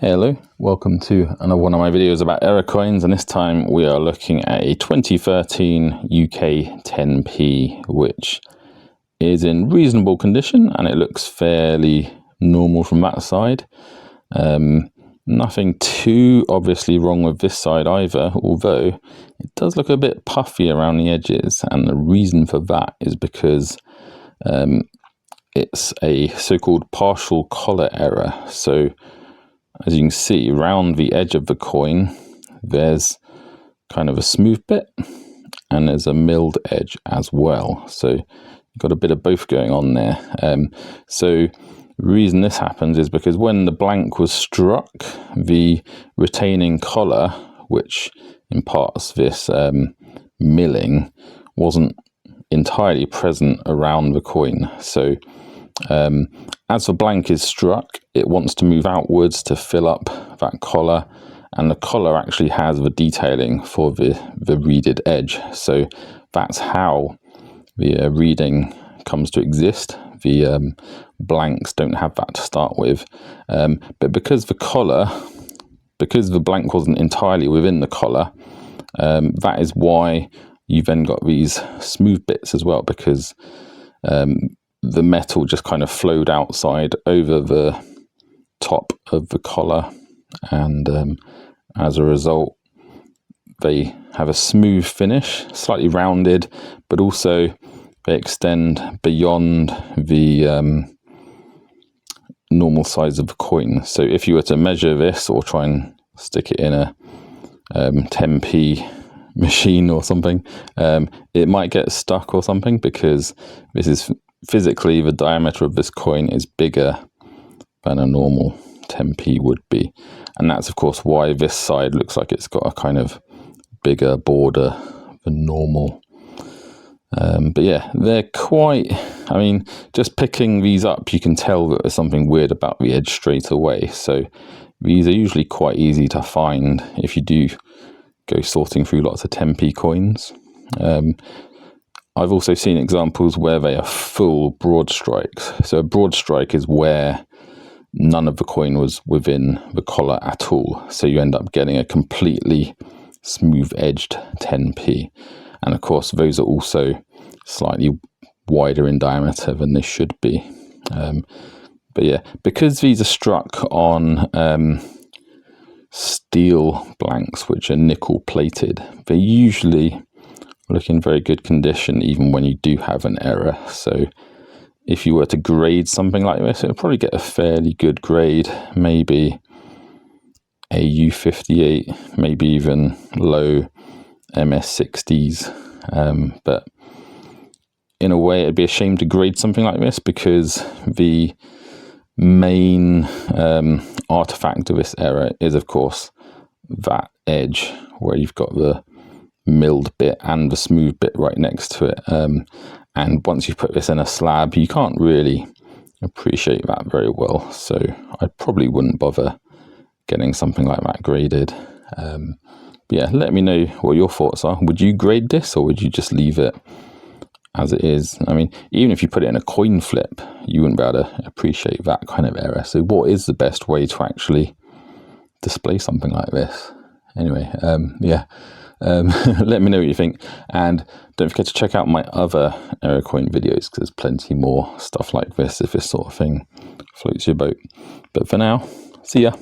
Hello, welcome to another one of my videos about error coins, and this time we are looking at a 2013 UK 10p, which is in reasonable condition and it looks fairly normal from that side. Nothing too obviously wrong with this side either, although it does look a bit puffy around the edges, and the reason for that is because it's a so-called partial collar error. So as you can see, around the edge of the coin, there's kind of a smooth bit and there's a milled edge as well. So you've got a bit of both going on there. So the reason this happens is because when the blank was struck, the retaining collar, which imparts this milling, wasn't entirely present around the coin. So as the blank is struck, it wants to move outwards to fill up that collar, and the collar actually has the detailing for the reeded edge. So that's how the reeding comes to exist. The blanks don't have that to start with, but because the blank wasn't entirely within the collar, that is why you then got these smooth bits as well, because the metal just kind of flowed outside over the top of the collar, and as a result they have a smooth finish, slightly rounded, but also they extend beyond the normal size of the coin. So if you were to measure this or try and stick it in a 10p machine or something, it might get stuck or something, because this is physically, the diameter of this coin is bigger than a normal 10p would be. And that's of course why this side looks like it's got a kind of bigger border than normal. But yeah, they're quite, I mean, just picking these up, you can tell that there's something weird about the edge straight away. So these are usually quite easy to find if you do go sorting through lots of 10p coins. I've also seen examples where they are full broad strikes. So a broad strike is where none of the coin was within the collar at all. So you end up getting a completely smooth edged 10p. And of course, those are also slightly wider in diameter than they should be. But yeah, because these are struck on steel blanks, which are nickel plated, they're usually look in very good condition even when you do have an error. So if you were to grade something like this, it would probably get a fairly good grade, maybe a U58, maybe even low MS60s. But in a way, it'd be a shame to grade something like this, because the main artifact of this error is of course that edge where you've got the milled bit and the smooth bit right next to it, and once you put this in a slab, you can't really appreciate that very well. So I probably wouldn't bother getting something like that graded. But yeah, let me know what your thoughts are. Would you grade this, or would you just leave it as it is? I mean, even if you put it in a coin flip, you wouldn't be able to appreciate that kind of error. So what is the best way to actually display something like this? Anyway, yeah. Let me know what you think, and don't forget to check out my other error coin videos, because there's plenty more stuff like this if this sort of thing floats your boat. But for now, see ya.